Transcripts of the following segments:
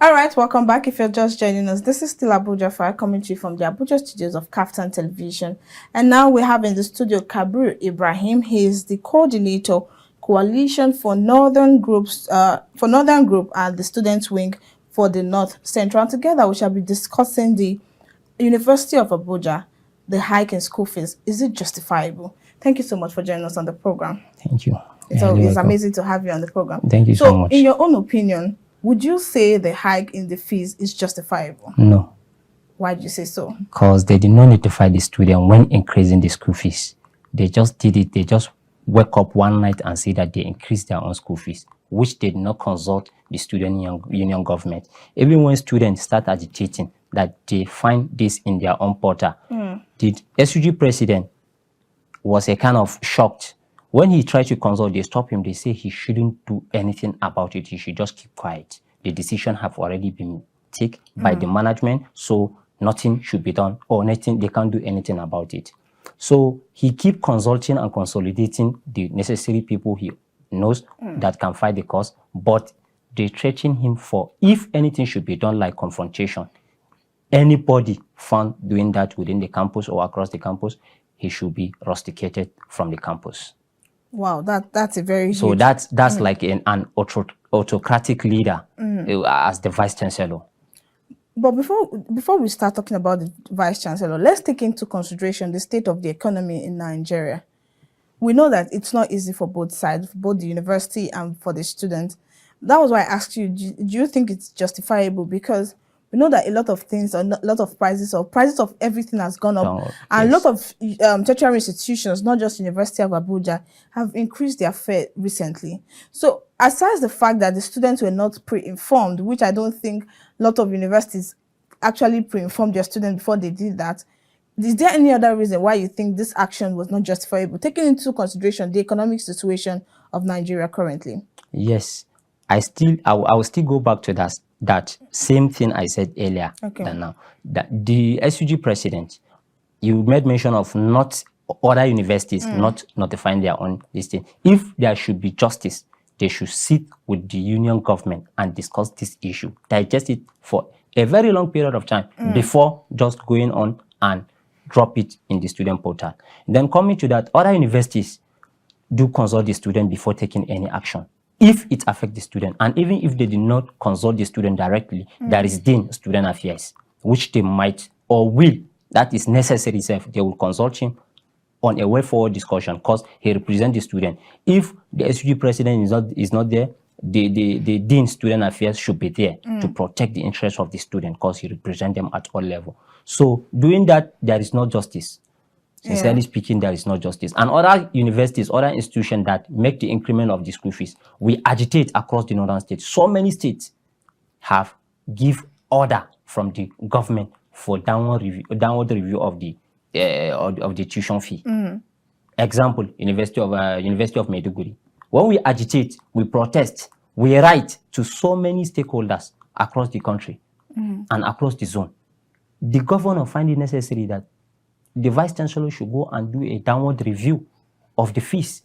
All right, welcome back. If you're just joining us, this is still Abuja Fire coming to you from the Abuja studios of KAFTAN Television. And now we have in the studio Kabir Ibrahim. He is the coordinator, Coalition for Northern Groups, Northern Group and the Student Wing for the North Central. And together we shall be discussing the University of Abuja, the hike in school fees. Is it justifiable? Thank you so much for joining us on the program. Thank you. It's amazing to have you on the program. Thank you so much. In your own opinion, would you say the hike in the fees is justifiable? No. Why do you say so? Because they did not notify the student when increasing the school fees. They just did it. They just wake up one night and say that they increased their own school fees, which they did not consult the student union government. Even when students start agitating that they find this in their own portal, the SUG president was a kind of shocked. When he tried to consult, they stopped him. They say he shouldn't do anything about it. He should just keep quiet. The decision have already been taken by the management, so nothing should be done or nothing. They can't do anything about it. So he keep consulting and consolidating the necessary people he knows that can fight the cause, but they threaten him for if anything should be done like confrontation. Anybody found doing that within the campus or across the campus, he should be rusticated from the campus. Wow, that's a very so huge... that's like an autocratic leader as the vice chancellor. But before we start talking about the vice chancellor, let's take into consideration the state of the economy in Nigeria. We know that it's not easy for both sides, for both the university and for the students. That was why I asked you, do you think it's justifiable? Because we know that a lot of things, a lot of prices of everything has gone up. And a lot of tertiary institutions, not just University of Abuja, have increased their fare recently. So aside the fact that the students were not pre-informed, which I don't think a lot of universities actually pre-informed their students before they did that, is there any other reason why you think this action was not justifiable, taking into consideration the economic situation of Nigeria currently? Yes, I will still go back to that same thing I said earlier. Than now, that the SUG president, you made mention of not other universities not notifying their own listing. If there should be justice, they should sit with the union government and discuss this issue, digest it for a very long period of time before just going on and drop it in the student portal. Then coming to that, other universities do consult the student before taking any action. If it affects the student, and even if they did not consult the student directly, there is then student affairs, which they might or will, that is necessary, they will consult him on a way forward discussion because he represents the student. If the SUG president is not there, the dean student affairs should be there to protect the interests of the student because he represents them at all levels. So doing that, there is no justice. Sincerely speaking, there is no justice. And other universities, other institutions that make the increment of the school fees, we agitate across the northern states. So many states have give order from the government for downward review of the tuition fee. Example, University of Maiduguri. When we agitate, we protest, we write to so many stakeholders across the country and across the zone. The governor find it necessary that the vice chancellor should go and do a downward review of the fees.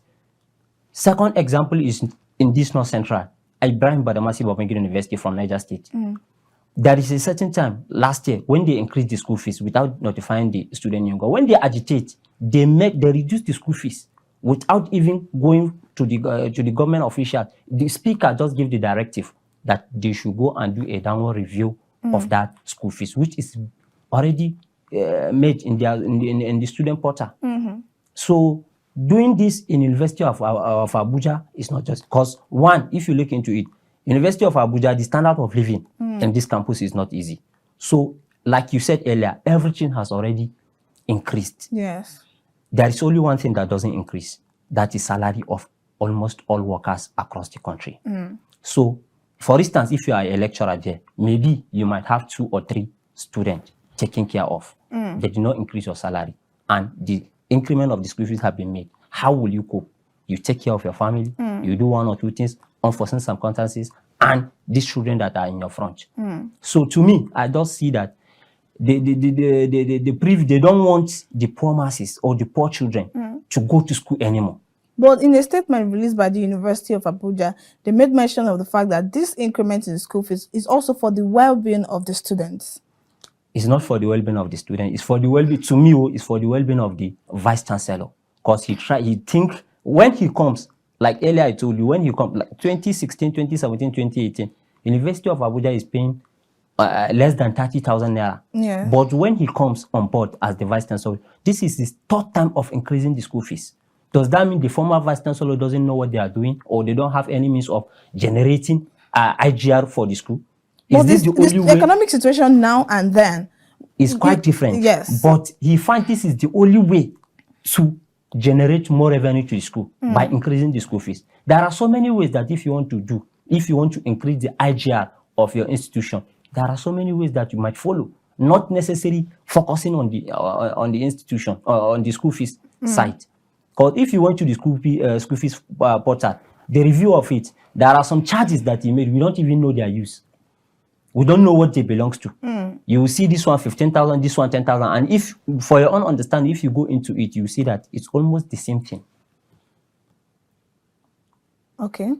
Second example is in this North Central, Ibrahim Badamasi Babangida University from Niger State. There is a certain time last year when they increased the school fees without notifying the student union. When they agitate, they reduce the school fees without even going to the government official. The speaker just give the directive that they should go and do a downward review of that school fees, which is already made in the student portal. So doing this in University of Abuja is not just because, one, if you look into it, University of Abuja, the standard of living in this campus is not easy. So like you said earlier, everything has already increased. Yes. There is only one thing that doesn't increase. That is salary of almost all workers across the country. So for instance, if you are a lecturer there, maybe you might have 2 or 3 students taken care of. They did not increase your salary and the increment of the school fees have been made. How will you cope? You take care of your family, you do 1 or 2 things, unforeseen circumstances, and these children that are in your front. So to me, I just see that they don't want the poor masses or the poor children to go to school anymore. But in a statement released by the University of Abuja, they made mention of the fact that this increment in school fees is also for the well-being of the students. It's not for the well-being of the student. It's for the well-being, to me, it's for the well-being of the vice chancellor. Because he think, when he comes, like earlier I told you, when he comes, like 2016, 2017, 2018, University of Abuja is paying less than 30,000 naira. Yeah. But when he comes on board as the vice chancellor, this is his third time of increasing the school fees. Does that mean the former vice chancellor doesn't know what they are doing, or they don't have any means of generating IGR for the school? But this economic situation now and then is quite different. Yes. But he finds this is the only way to generate more revenue to the school by increasing the school fees. There are so many ways that if you want to increase the IGR of your institution, there are so many ways that you might follow, not necessarily focusing on the institution or on the school fees side. Because if you went to the school fees portal, the review of it, there are some charges that he made. We don't even know their use. We don't know what they belongs to. You will see this one 15,000, this one 10,000. And if, for your own understanding, if you go into it, you see that it's almost the same thing. Okay.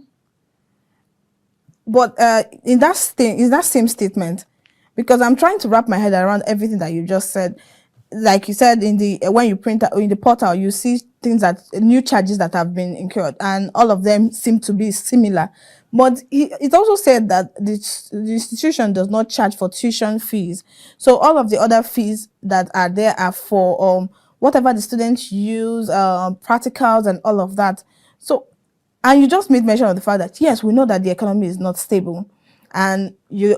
But in that same statement, because I'm trying to wrap my head around everything that you just said. Like you said, when you print out in the portal, you see things that new charges that have been incurred, and all of them seem to be similar. But it also said that the institution does not charge for tuition fees. So all of the other fees that are there are for whatever the students use, practicals and all of that. So, and you just made mention of the fact that yes, we know that the economy is not stable. And you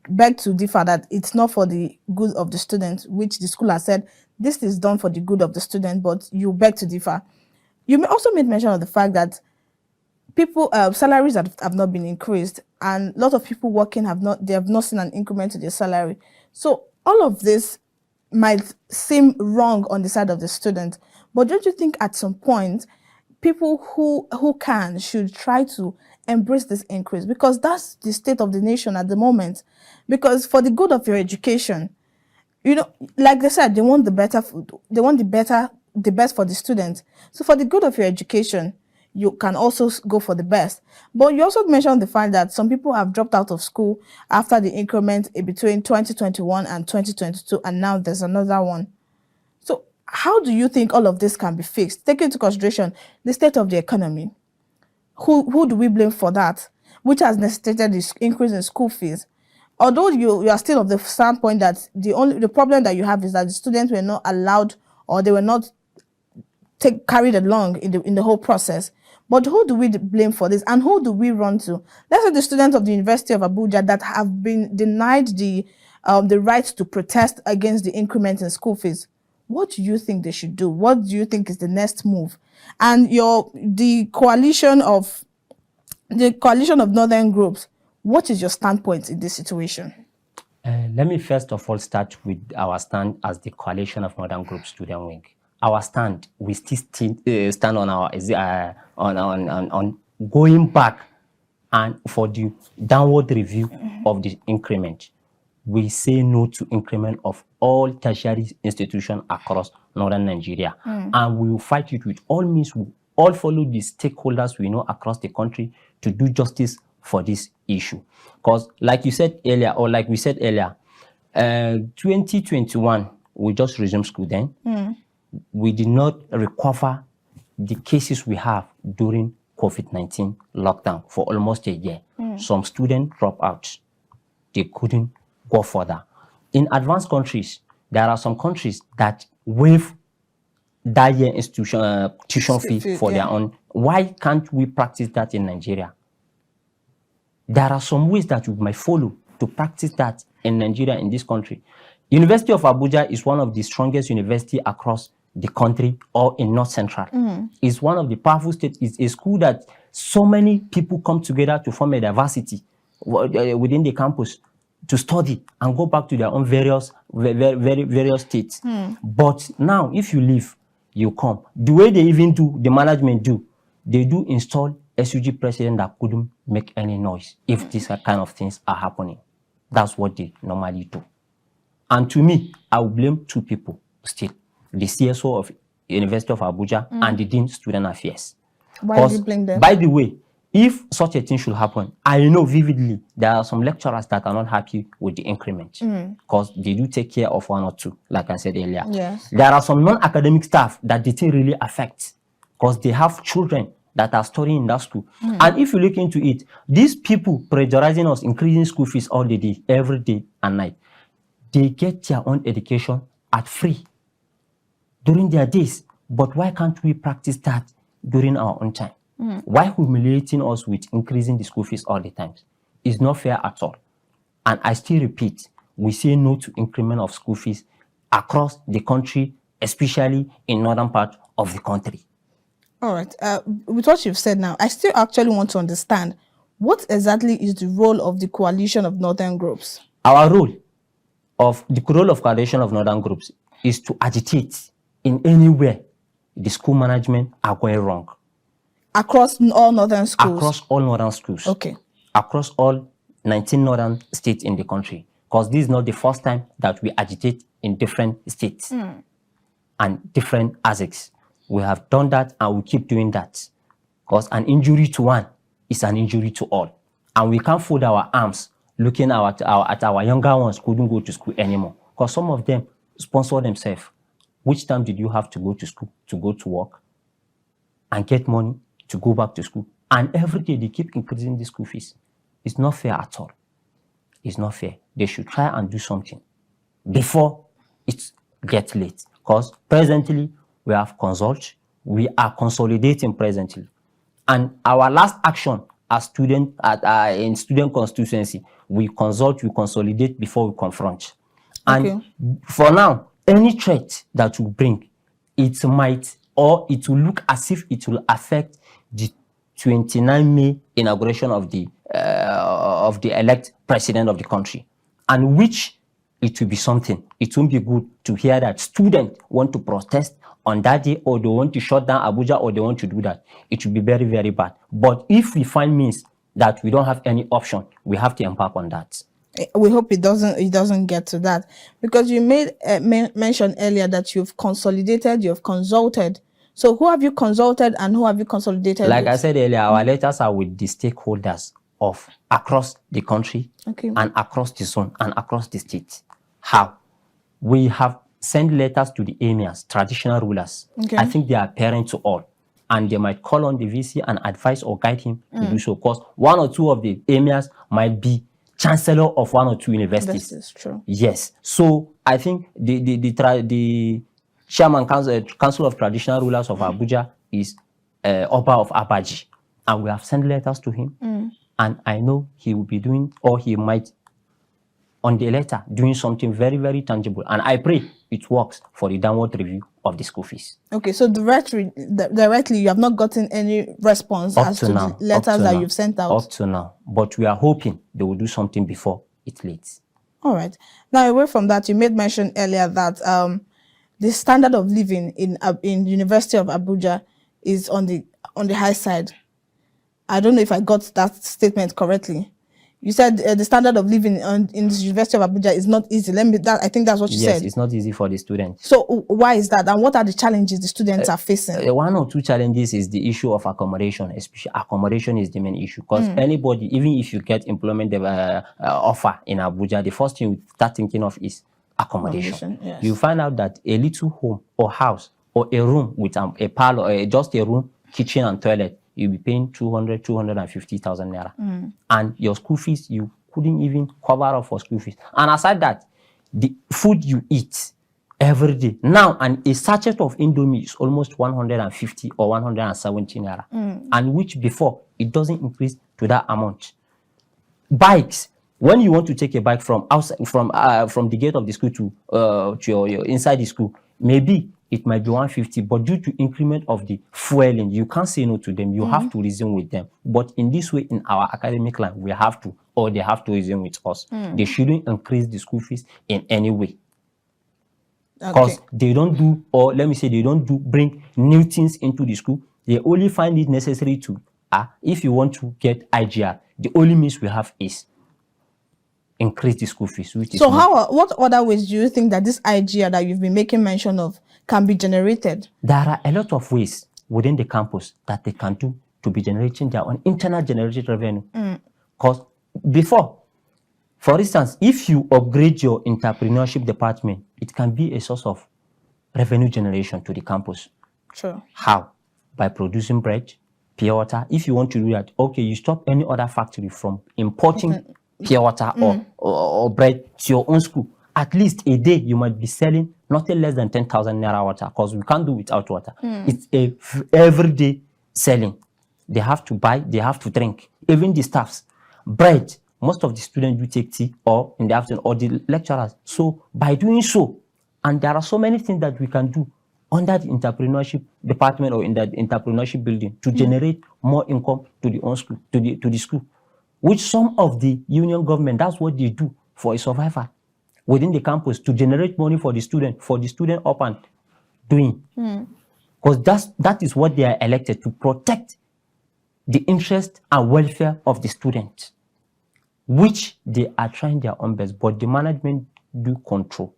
beg to differ that it's not for the good of the student, which the school has said this is done for the good of the student, but you beg to differ. You also made mention of the fact that people salaries have not been increased, and a lot of people working have not seen an increment to their salary. So all of this might seem wrong on the side of the student, but don't you think at some point people who can should try to embrace this increase, because that's the state of the nation at the moment? Because for the good of your education, you know, like they said, they want the better food, they want the best for the students. So for the good of your education, you can also go for the best. But you also mentioned the fact that some people have dropped out of school after the increment between 2021 and 2022, and now there's another one. So how do you think all of this can be fixed, taking into consideration the state of the economy? Who do we blame for that, which has necessitated this increase in school fees? Although you are still of the standpoint that the problem that you have is that the students were not allowed, or they were not carried along in the whole process. But who do we blame for this, and who do we run to? Let's say the students of the University of Abuja that have been denied the right to protest against the increment in school fees. What do you think they should do? What do you think is the next move? And the coalition of northern groups, what is your standpoint in this situation? Let me first of all start with our stand as the coalition of northern group student wing. Our stand, we still stand on our on going back and for the downward review of the increment. We say no to increment of all tertiary institutions across northern Nigeria, and we will fight it with all means. We all follow the stakeholders we know across the country to do justice for this issue. Because like you said earlier, or like we said earlier, 2021 we just resumed school then. We did not recover the cases we have during COVID-19 lockdown for almost a year. Some students dropped out. They couldn't go further. In advanced countries, there are some countries that waive that year institution tuition fee for their own. Why can't we practice that in Nigeria? There are some ways that we might follow to practice that in Nigeria, in this country. University of Abuja is one of the strongest universities across the country, or in North Central. It's one of the powerful states. It's a school that so many people come together to form a diversity within the campus to study and go back to their own various states. But now, if you leave, you come. The way they even do, the management do, they do install SUG president that couldn't make any noise if these kind of things are happening. That's what they normally do. And to me, I will blame two people still. The CSO of University of Abuja and the Dean Student Affairs. Why do you blame them? By the way, if such a thing should happen, I know vividly there are some lecturers that are not happy with the increment because they do take care of one or two, like I said earlier. Yes. There are some non-academic staff that the thing really affects because they have children that are studying in that school. And if you look into it, these people pressurizing us, increasing school fees all the day, every day and night, they get their own education at free during their days. But why can't we practice that during our own time? Why humiliating us with increasing the school fees all the time? It's not fair at all. And I still repeat, we say no to increment of school fees across the country, especially in northern part of the country. All right. With what you've said now, I still actually want to understand what exactly is the role of the coalition of northern groups? The role of coalition of northern groups is to agitate in anywhere the school management are going wrong. Across all northern schools? Across all northern schools. Okay. Across all 19 northern states in the country. Because this is not the first time that we agitate in different states and different ASICs. We have done that and we keep doing that. Because an injury to one is an injury to all. And we can't fold our arms looking at our younger ones couldn't go to school anymore. Because some of them sponsor themselves. Which time did you have to go to school, to go to work and get money to go back to school? And every day they keep increasing the school fees. It's not fair at all. It's not fair. They should try and do something before it gets late. Because presently we have consult. We are consolidating presently. And our last action as student in student constituency, we consult, we consolidate before we confront. And for now, any threat that will bring, it might, or it will look as if it will affect the 29 May inauguration of the elect president of the country, and which it will be something. It won't be good to hear that students want to protest on that day, or they want to shut down Abuja, or they want to do that. It will be very, very bad. But if we find means that we don't have any option, we have to embark on that. We hope it doesn't get to that, because you made mention earlier that you've consolidated, you've consulted. So who have you consulted and who have you consolidated Like with? I said earlier, our letters are with the stakeholders of across the country and across the zone and across the state. How? We have sent letters to the emirs, traditional rulers. I think they are parents to all. And they might call on the VC and advise or guide him to do so. Because one or two of the emirs might be chancellor of one or two universities. This is true. Yes. So I think the chairman council of traditional rulers of Abuja is Oba of Abaji, and we have sent letters to him. And I know he will be doing, or he might on the letter doing something very, very tangible. And I pray it works for the downward review of the school fees. Okay, so directly you have not gotten any response as to the letters that you've sent out? Up to now. But we are hoping they will do something before it's late. All right. Now, away from that, you made mention earlier that the standard of living in University of Abuja is on the high side. I don't know if I got that statement correctly. You said the standard of living in the University of Abuja is not easy. I think that's what you said. Yes, it's not easy for the students. So why is that? And what are the challenges the students are facing? One or two challenges is the issue of accommodation. Especially accommodation is the main issue. Because anybody, even if you get employment offer in Abuja, the first thing you start thinking of is accommodation. Yes. You find out that a little home or house or a room with a parlor, just a room, kitchen and toilet, you'll be paying 250,000 naira. And your school fees, you couldn't even cover up for school fees. And aside that, the food you eat every day. Now, and a sachet of Indomie is almost 150 or 170 naira. And which before, it doesn't increase to that amount. Bikes, when you want to take a bike from outside, from the gate of the school to your inside the school, maybe it might be 150, but due to increment of the fueling, you can't say no to them. You have to reason with them. But in this way, in our academic line, we have to, or they have to reason with us. They shouldn't increase the school fees in any way. Because they don't do, or let me say, they don't bring new things into the school. They only find it necessary to, if you want to get IGR, the only means we have is increase the school fees. So what other ways do you think that this IGR that you've been making mention of can be generated? There are a lot of ways. within the campus that they can do to be generating their own internal generated revenue. Because before, for instance, if you upgrade your entrepreneurship department, it can be a source of revenue generation to the campus. Sure. How? By producing bread, pure water. If you want to do that, okay, you stop any other factory from importing pure water or bread to your own school. At least a day, you might be selling nothing less than 10,000 naira water, because we can't do without water. It's a everyday selling. They have to buy, they have to drink. Even the staffs. Bread, most of the students do take tea or in the afternoon, or the lecturers. So by doing so, and there are so many things that we can do under the entrepreneurship department or in the entrepreneurship building to generate more income to the own school, to the school, which some of the union government, that's what they do for a survivor within the campus, to generate money for the student up and doing. Because that is what they are elected to protect, the interest and welfare of the student, which they are trying their own best, but the management do control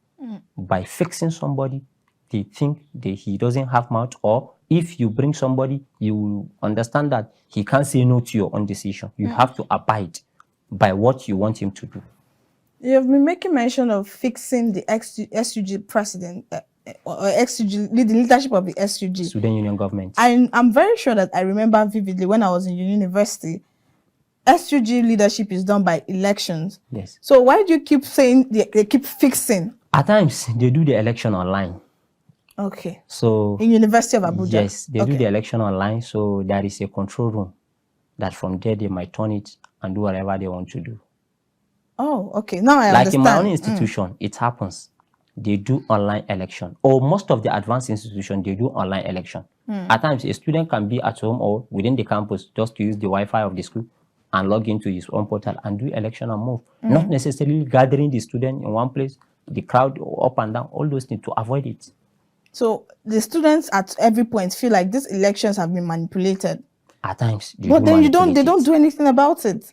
by fixing somebody. They think he doesn't have mouth, or if you bring somebody, you understand that he can't say no to your own decision. You have to abide by what you want him to do. You have been making mention of fixing the SUG president, or SUG, the leadership of the SUG. Student Union Government. I'm very sure that I remember vividly when I was in university, SUG leadership is done by elections. Yes. So why do you keep saying they keep fixing? At times, they do the election online. Okay. So in University of Abuja? Yes, they do the election online. So there is a control room that from there they might turn it and do whatever they want to do. Oh, okay. Now I like understand. in my own institution, it happens. They do online election, or most of the advanced institutions, they do online election. At times, a student can be at home or within the campus just to use the Wi-Fi of the school and log into his own portal and do election and move. Not necessarily gathering the student in one place, the crowd up and down, all those things, to avoid it. So the students at every point feel like these elections have been manipulated. At times, but then they don't do anything about it.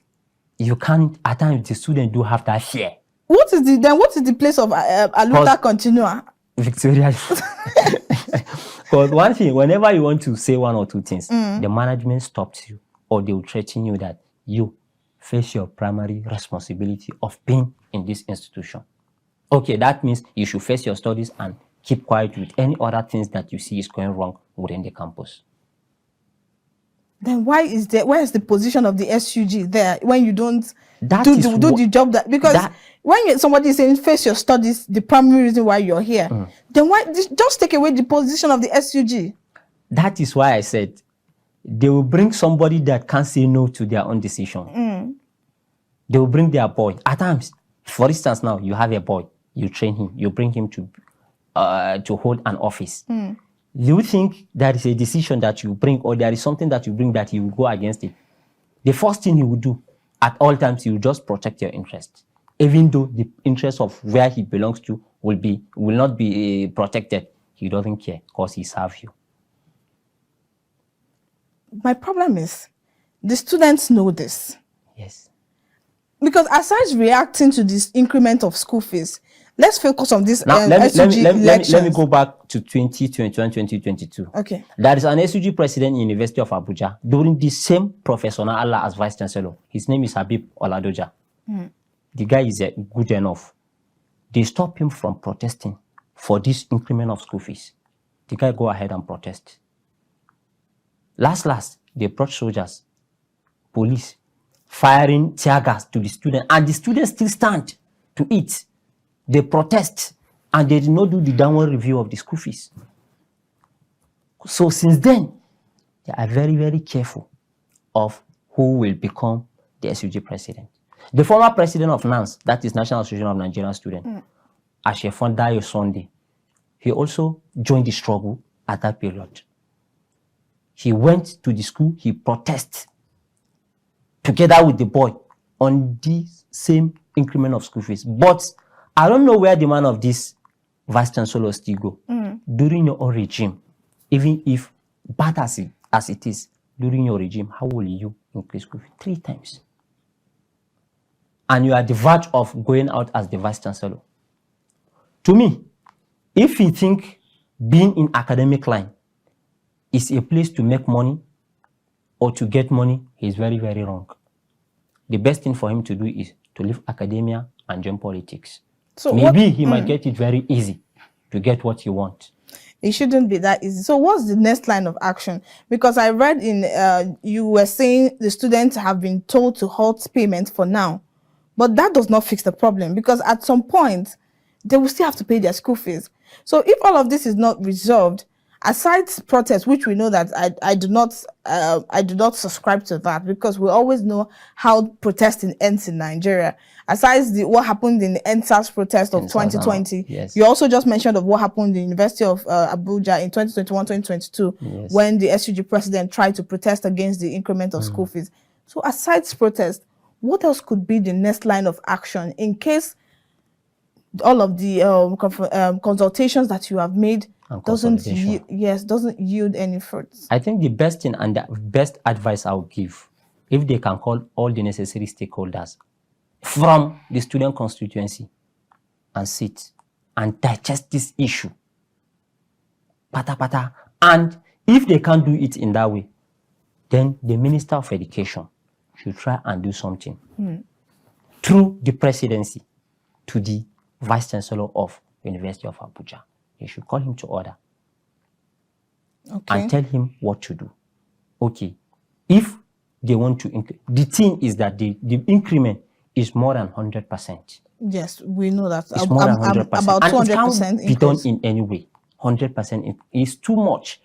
You can't. At times, the students do have that fear. What is the place of Aluta Continua? Victoria. Because one thing, whenever you want to say one or two things, the management stops you, or they will threaten you that you face your primary responsibility of being in this institution. Okay, that means you should face your studies and keep quiet with any other things that you see is going wrong within the campus. Then where is the position of the SUG there when you don't do the job when somebody is saying face your studies, the primary reason why you're here, then why just take away the position of the SUG? That is why I said they will bring somebody that can't say no to their own decision. They will bring their boy. At times, for instance, now you have a boy, you train him, you bring him to hold an office. You think that is a decision that you bring, or there is something that you bring that he will go against it? The first thing he will do at all times, he will just protect your interest, even though the interest of where he belongs to will not be protected. He doesn't care because he serves you. My problem is the students know this. Yes. Because aside reacting to this increment of school fees, let's focus on this. Now, let me go back to 2021, 2022. Okay. There is an SUG president in University of Abuja during the same Professor Allah as Vice Chancellor. His name is Habib Oladoja. The guy is good enough. They stop him from protesting for this increment of school fees. The guy go ahead and protest. Last, they brought soldiers, police, firing tear gas to the students, and the students still stand to eat. They protest, and they did not do the downward review of the school fees. So since then, they are very, very careful of who will become the SUG president. The former president of NANS, that is National Association of Nigerian Students, Ashefon Dayo Sunday, he also joined the struggle at that period. He went to the school, he protested together with the boy on the same increment of school fees. But I don't know where the man of this Vice Chancellor still go. During your own regime, even if bad as it is, during your regime, how will you increase school fee? 3 times. And you are the verge of going out as the Vice Chancellor. To me, if you think being in academic line is a place to make money or to get money, he's very, very wrong. The best thing for him to do is to leave academia and join politics. So maybe he might get it very easy to get what he wants. It shouldn't be that easy. So what's the next line of action? Because I read in, you were saying the students have been told to halt payment for now. But that does not fix the problem, because at some point, they will still have to pay their school fees. So if all of this is not resolved, aside protests, which we know that I do not subscribe to that, because we always know how protesting ends in Nigeria. Aside what happened in the NSAS protest of 2020, yes. You also just mentioned of what happened in the University of Abuja in 2021-2022, yes. when the SUG president tried to protest against the increment of school fees. So aside protest, what else could be the next line of action in case all of the consultations that you have made doesn't yield any fruits? I think the best thing and the best advice I would give, if they can call all the necessary stakeholders from the student constituency and sit and digest this issue, pata. And if they can't do it in that way, then the Minister of Education should try and do something through the presidency to the Vice Chancellor of the University of Abuja. They should call him to order and tell him what to do. Okay, if they want to, the thing is that the increment is more than 100%. Yes, we know that. It's more than 100%. About 200% and it can't be done in any way. 100% is too much.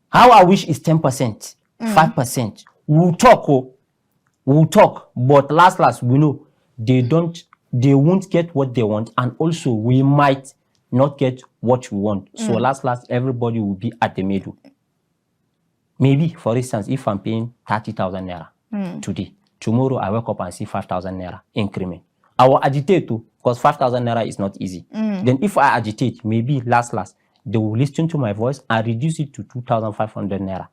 How I wish is 10%, 5%. We'll talk, but last we know they won't get what they want, and also we might not get what we want. So last everybody will be at the middle. Maybe, for instance, if I'm paying 30,000 naira today, tomorrow I wake up and see 5,000 naira increment. I will agitate too, because 5,000 naira is not easy. Then if I agitate, maybe last they will listen to my voice and reduce it to 2,500 naira.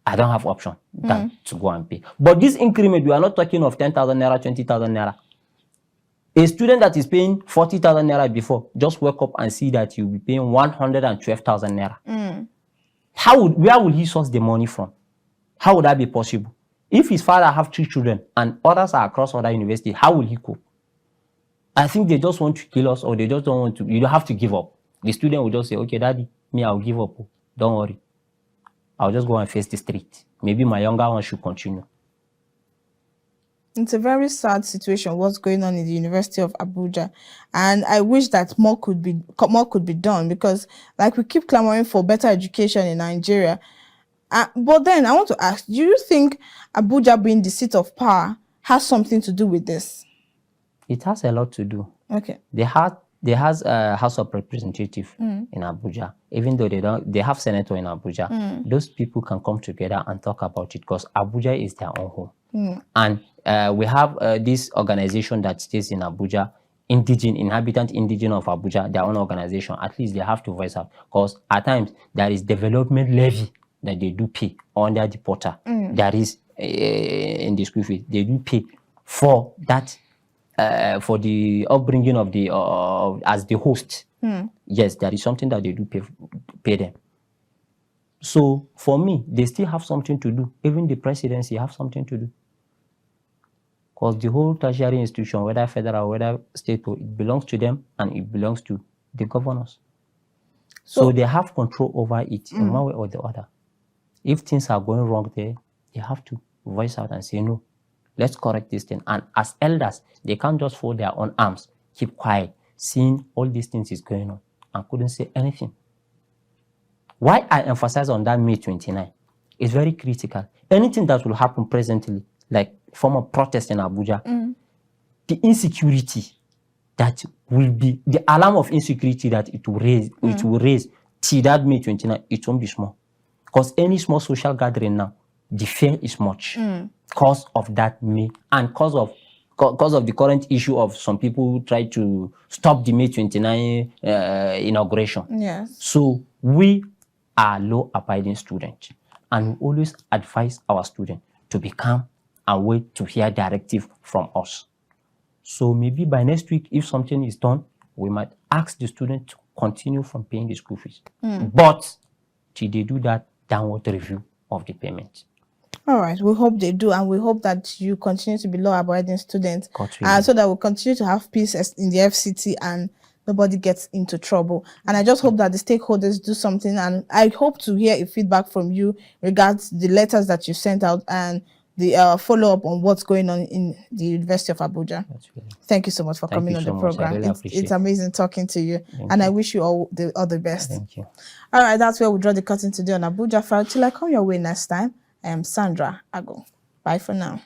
I don't have option than to go and pay. But this increment, we are not talking of 10,000 naira, 20,000 naira. A student that is paying 40,000 naira before, just wake up and see that you'll be paying 112,000 naira. Where will he source the money from? How would that be possible? If his father have 3 children and others are across other universities, how will he cope? I think they just want to kill us, or they just don't want to. You don't have to give up. The student will just say, okay, daddy, me, I'll give up. Don't worry. I'll just go and face the street. Maybe my younger one should continue. It's a very sad situation, what's going on in the University of Abuja. And I wish that more could be done, because like we keep clamoring for better education in Nigeria. But then I want to ask, do you think Abuja being the seat of power has something to do with this? It has a lot to do. Okay. They has a House of Representatives in Abuja. Even though they have senator in Abuja, those people can come together and talk about it, because Abuja is their own home. And we have this organization that stays in Abuja, inhabitant indigenous of Abuja, their own organization. At least they have to voice out, because at times there is development levy that they do pay under the portal. That is in the school fees. They do pay for that, for the upbringing of the as the host. Yes, that is something that they do pay them. So for me, they still have something to do. Even the presidency have something to do. Because the whole tertiary institution, whether federal, whether state, it belongs to them, and it belongs to the governors. So they have control over it in one way or the other. If things are going wrong there, they have to voice out and say, no, let's correct this thing. And as elders, they can't just fold their own arms, keep quiet, seeing all these things is going on, and couldn't say anything. Why I emphasize on that May 29 is very critical. Anything that will happen presently, like form of protest in Abuja, the insecurity that will be, the alarm of insecurity that it will raise till that May 29, it won't be small. Because any small social gathering now, the fear is much. Because of that May, and because of the current issue of some people who try to stop the May 29 inauguration. Yes. So we are law-abiding students, and we always advise our students to be calm and wait to hear directive from us. So maybe by next week, if something is done, we might ask the student to continue from paying the school fees. But till they do that downward review of the payment. All right, we hope they do, and we hope that you continue to be law-abiding students, so that we'll continue to have peace in the FCT and nobody gets into trouble. And I just hope that the stakeholders do something, and I hope to hear a feedback from you regards the letters that you sent out and the follow-up on what's going on in the University of Abuja. Thank you so much for coming on the program. It's amazing talking to you, and I wish you all the best. Thank you. All right, that's where we draw the curtain today on Abuja File. Till I come your way next time, I am Sandra Ago. Bye for now.